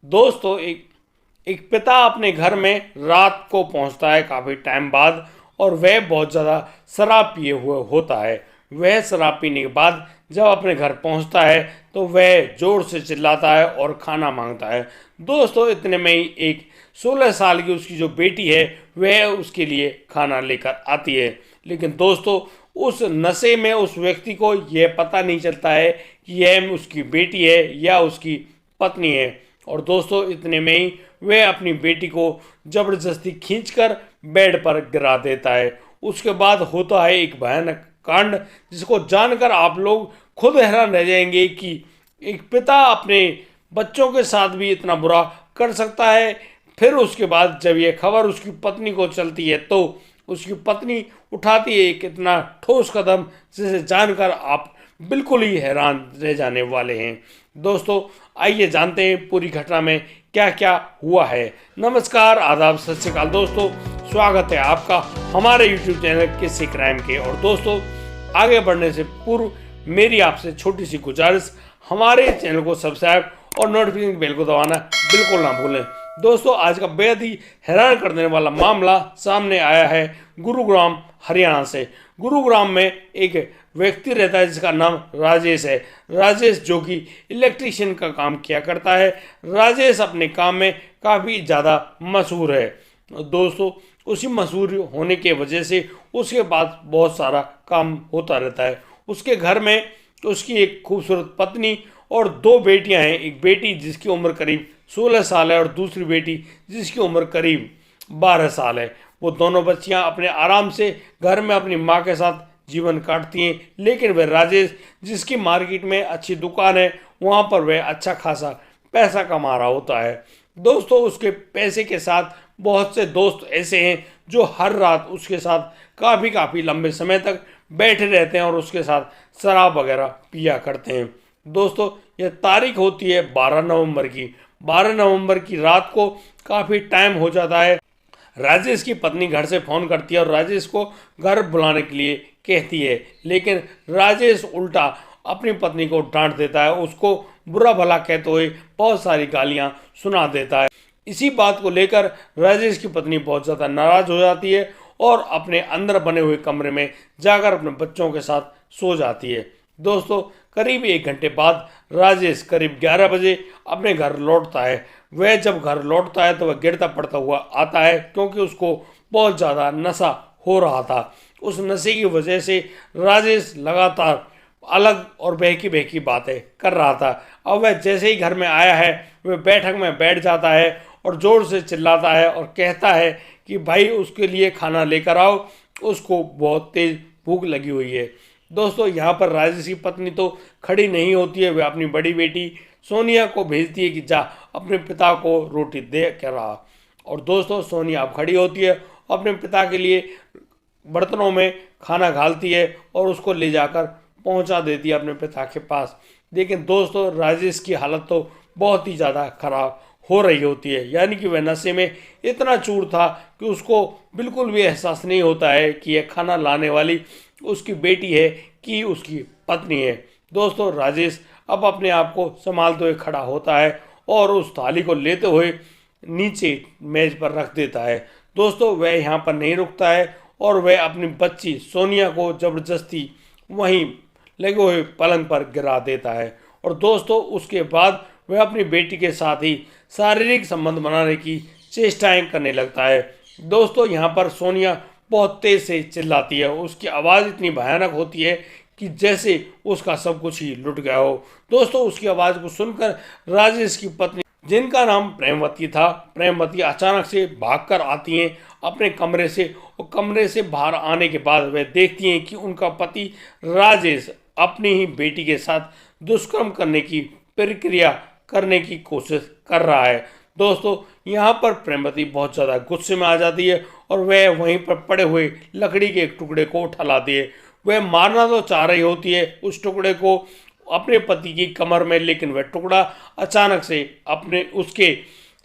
दोस्तों एक एक पिता अपने घर में रात को पहुंचता है काफ़ी टाइम बाद। और वह बहुत ज़्यादा शराब पिए हुए होता है। वह शराब पीने के बाद जब अपने घर पहुंचता है तो वह जोर से चिल्लाता है और खाना मांगता है। दोस्तों इतने में ही एक 16 साल की उसकी जो बेटी है वह उसके लिए खाना लेकर आती है। लेकिन दोस्तों उस नशे में उस व्यक्ति को यह पता नहीं चलता है कि यह उसकी बेटी है या उसकी पत्नी है। और दोस्तों इतने में ही वह अपनी बेटी को जबरदस्ती खींचकर बेड पर गिरा देता है। उसके बाद होता है एक भयानक कांड जिसको जानकर आप लोग खुद हैरान रह जाएंगे कि एक पिता अपने बच्चों के साथ भी इतना बुरा कर सकता है। फिर उसके बाद जब यह खबर उसकी पत्नी को चलती है तो उसकी पत्नी उठाती है एक इतना ठोस कदम जिसे जानकर आप बिल्कुल ही हैरान रह जाने वाले हैं। दोस्तों आइए जानते हैं पूरी घटना में क्या क्या हुआ है। नमस्कार, आदाब, सत श्री अकाल दोस्तों, स्वागत है आपका हमारे YouTube चैनल किस्से क्राइम के। और दोस्तों आगे बढ़ने से पूर्व मेरी आपसे छोटी सी गुजारिश, हमारे चैनल को सब्सक्राइब और नोटिफिकेशन बेल को दबाना बिल्कुल ना भूलें। दोस्तों आज का बेहद ही हैरान कर देने वाला मामला सामने आया है गुरुग्राम हरियाणा से। गुरुग्राम में एक व्यक्ति रहता है जिसका नाम राजेश है। राजेश जो कि इलेक्ट्रिशियन का काम किया करता है। राजेश अपने काम में काफ़ी ज़्यादा मशहूर है। दोस्तों उसी मशहूर होने के वजह से उसके पास बहुत सारा काम होता रहता है। उसके घर में उसकी एक खूबसूरत पत्नी और दो बेटियां हैं। एक बेटी जिसकी उम्र करीब 16 साल है और दूसरी बेटी जिसकी उम्र करीब 12 साल है। वो दोनों बच्चियां अपने आराम से घर में अपनी माँ के साथ जीवन काटती हैं। लेकिन वह राजेश जिसकी मार्केट में अच्छी दुकान है वहाँ पर वह अच्छा खासा पैसा कमा रहा होता है। दोस्तों उसके पैसे के साथ बहुत से दोस्त ऐसे हैं जो हर रात उसके साथ काफ़ी लंबे समय तक बैठे रहते हैं और उसके साथ शराब वगैरह पिया करते हैं। दोस्तों यह तारीख होती है 12 नवंबर की। 12 नवंबर की रात को काफ़ी टाइम हो जाता है। राजेश की पत्नी घर से फ़ोन करती है और राजेश को घर बुलाने के लिए कहती है। लेकिन राजेश उल्टा अपनी पत्नी को डांट देता है, उसको बुरा भला कहते हुए बहुत सारी गालियां सुना देता है। इसी बात को लेकर राजेश की पत्नी बहुत ज़्यादा नाराज़ हो जाती है और अपने अंदर बने हुए कमरे में जाकर अपने बच्चों के साथ सो जाती है। दोस्तों करीब 1 घंटे बाद राजेश करीब 11 बजे अपने घर लौटता है। वह जब घर लौटता है तो वह गिरता पड़ता हुआ आता है क्योंकि उसको बहुत ज़्यादा नशा हो रहा था। उस नशे की वजह से राजेश लगातार अलग और बहकी बहकी बातें कर रहा था। अब वह जैसे ही घर में आया है वह बैठक में बैठ जाता है और ज़ोर से चिल्लाता है और कहता है कि भाई उसके लिए खाना लेकर आओ, उसको बहुत तेज़ भूख लगी हुई है। दोस्तों यहाँ पर राजेश की पत्नी तो खड़ी नहीं होती है, वह अपनी बड़ी बेटी सोनिया को भेजती है कि जा अपने पिता को रोटी दे कर आ। और दोस्तों सोनिया अब खड़ी होती है, अपने पिता के लिए बर्तनों में खाना घालती है और उसको ले जाकर पहुंचा देती है अपने पिता के पास। लेकिन दोस्तों राजेश की हालत तो बहुत ही ज़्यादा खराब हो रही होती है, यानी कि वह नशे में इतना चूर था कि उसको बिल्कुल भी एहसास नहीं होता है कि यह खाना लाने वाली उसकी बेटी है कि उसकी पत्नी है। दोस्तों राजेश अब अपने आप को संभालते हुए खड़ा होता है और उस थाली को लेते हुए नीचे मेज पर रख देता है। दोस्तों वह यहाँ पर नहीं रुकता है और वह अपनी बच्ची सोनिया को ज़बरदस्ती वहीं लगे हुए पलंग पर गिरा देता है। और दोस्तों उसके बाद वह अपनी बेटी के साथ ही शारीरिक संबंध बनाने की चेष्टाएं करने लगता है। दोस्तों यहाँ पर सोनिया बहुत तेज से चिल्लाती है, उसकी आवाज़ इतनी भयानक होती है कि जैसे उसका सब कुछ ही लुट गया हो। दोस्तों उसकी आवाज़ को सुनकर राजेश की पत्नी जिनका नाम प्रेमवती था, प्रेमवती अचानक से भागकर आती हैं अपने कमरे से। और कमरे से बाहर आने के बाद वह देखती हैं कि उनका पति राजेश अपनी ही बेटी के साथ दुष्कर्म करने की प्रक्रिया करने की कोशिश कर रहा है। दोस्तों यहाँ पर प्रेमवती बहुत ज़्यादा गुस्से में आ जाती है और वह वहीं पर पड़े हुए लकड़ी के एक टुकड़े को उठा लाती है। वह मारना तो चाह रही होती है उस टुकड़े को अपने पति की कमर में, लेकिन वह टुकड़ा अचानक से अपने उसके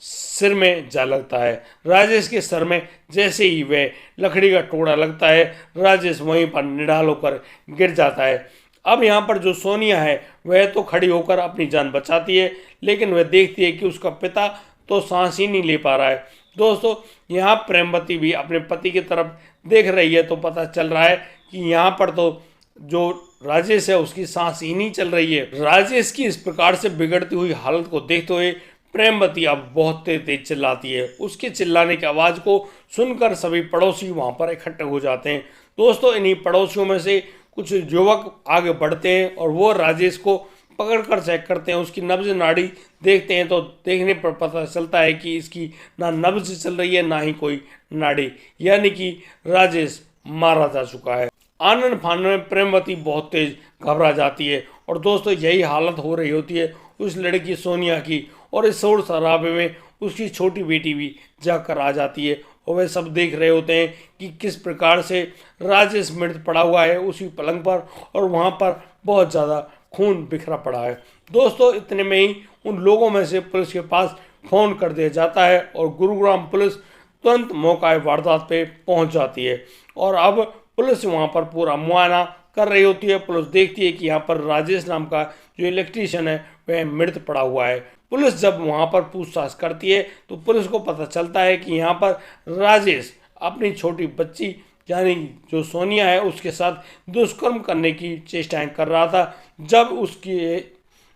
सिर में जा लगता है। राजेश के सर में जैसे ही वह लकड़ी का टुकड़ा लगता है राजेश वहीं पर निढाल होकर गिर जाता है। अब यहाँ पर जो सोनिया है वह तो खड़ी होकर अपनी जान बचाती है, लेकिन वह देखती है कि उसका पिता तो सांस ही नहीं ले पा रहा है। दोस्तों, यहाँ प्रेमवती भी अपने पति की तरफ देख रही है, तो पता चल रहा है कि यहाँ पर तो जो राजेश है उसकी सांस ही नहीं चल रही है। राजेश की इस प्रकार से बिगड़ती हुई हालत को देखते हुए प्रेमवती अब बहुत तेज चिल्लाती है। उसके चिल्लाने की आवाज़ को सुनकर सभी पड़ोसी वहाँ पर इकट्ठे हो जाते हैं। दोस्तों, इन्हीं पड़ोसियों में से कुछ युवक आगे बढ़ते हैं और वो राजेश को पकड़कर चेक करते हैं, उसकी नब्ज नाड़ी देखते हैं, तो देखने पर पता चलता है कि इसकी ना नब्ज चल रही है ना ही कोई नाड़ी, यानी कि राजेश मारा जा चुका है। आनन फानन में प्रेमवती बहुत तेज घबरा जाती है और दोस्तों यही हालत हो रही होती है उस लड़की सोनिया की, और इस शोर शराबे में उसकी छोटी बेटी भी जाकर आ जाती है और वे सब देख रहे होते हैं कि किस प्रकार से राजेश मृत पड़ा हुआ है उसी पलंग पर, और वहाँ पर बहुत ज़्यादा खून बिखरा पड़ा है। दोस्तों, इतने में ही उन लोगों में से पुलिस के पास फ़ोन कर दिया जाता है और गुरुग्राम पुलिस तुरंत मौका वारदात पे पहुंच जाती है और अब पुलिस वहां पर पूरा मुआयना कर रही होती है। पुलिस देखती है कि यहाँ पर राजेश नाम का जो इलेक्ट्रीशियन है वह मृत पड़ा हुआ है। पुलिस जब वहां पर पूछताछ करती है तो पुलिस को पता चलता है कि यहाँ पर राजेश अपनी छोटी बच्ची यानी जो सोनिया है उसके साथ दुष्कर्म करने की चेष्टाएं कर रहा था। जब उसकी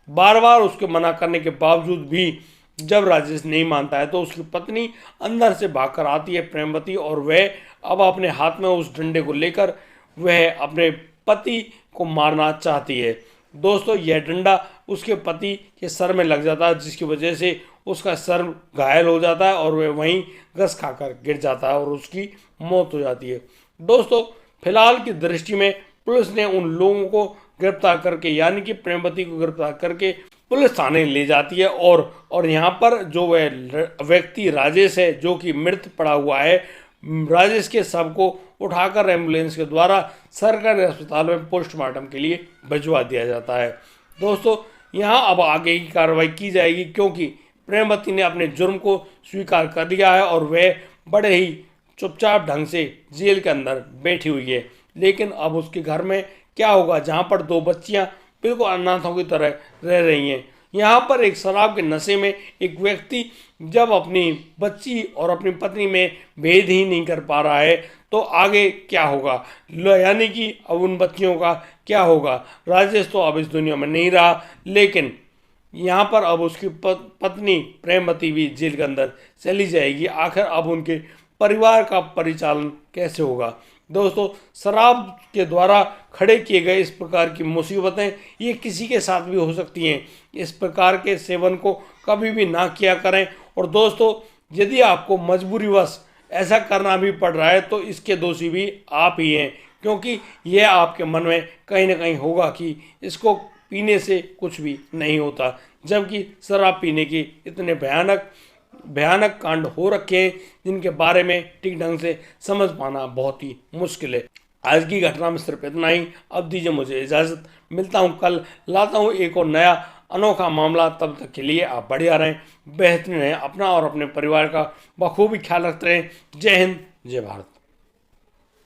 बार बार उसके मना करने के बावजूद भी जब राजेश नहीं मानता है तो उसकी पत्नी अंदर से भागकर आती है प्रेमवती, और वह अब अपने हाथ में उस डंडे को लेकर वह अपने पति को मारना चाहती है। दोस्तों, यह डंडा उसके पति के सर में लग जाता है, जिसकी वजह से उसका सर घायल हो जाता है और वह वहीं घस खाकर गिर जाता है और उसकी मौत हो जाती है। दोस्तों, फिलहाल की दृष्टि में पुलिस ने उन लोगों को गिरफ्तार करके यानी कि प्रेमवती को गिरफ्तार करके पुलिस थाने ले जाती है और यहाँ पर जो वह व्यक्ति राजेश है जो कि मृत पड़ा हुआ है, राजेश के शव को उठाकर एम्बुलेंस के द्वारा सरकारी अस्पताल में पोस्टमार्टम के लिए भिजवा दिया जाता है। दोस्तों, यहाँ अब आगे की कार्रवाई की जाएगी क्योंकि प्रेमवती ने अपने जुर्म को स्वीकार कर लिया है और वह बड़े ही चुपचाप ढंग से जेल के अंदर बैठी हुई है। लेकिन अब उसके घर में क्या होगा जहाँ पर दो बच्चियाँ बिल्कुल अनाथों की तरह रह रही हैं। यहाँ पर एक शराब के नशे में एक व्यक्ति जब अपनी बच्ची और अपनी पत्नी में भेद ही नहीं कर पा रहा है तो आगे क्या होगा, यानी कि अब उन बच्चियों का क्या होगा। राजेश तो अब इस दुनिया में नहीं रहा, लेकिन यहाँ पर अब उसकी पत्नी प्रेमवती भी जेल के अंदर चली जाएगी। आखिर अब उनके परिवार का परिचालन कैसे होगा। दोस्तों, शराब के द्वारा खड़े किए गए इस प्रकार की मुसीबतें ये किसी के साथ भी हो सकती हैं। इस प्रकार के सेवन को कभी भी ना किया करें। और दोस्तों, यदि आपको मजबूरीवश ऐसा करना भी पड़ रहा है तो इसके दोषी भी आप ही हैं, क्योंकि यह आपके मन में कहीं ना कहीं होगा कि इसको पीने से कुछ भी नहीं होता, जबकि शराब पीने के इतने भयानक कांड हो रखे हैं जिनके बारे में ठीक ढंग से समझ पाना बहुत ही मुश्किल है। आज की घटना में सिर्फ इतना ही। अब दीजिए मुझे इजाज़त, मिलता हूँ कल, लाता हूँ एक और नया अनोखा मामला। तब तक के लिए आप बढ़िया रहें, बेहतरीन रहें, अपना और अपने परिवार का बखूबी ख्याल रखते रहें। जय हिंद, जय भारत।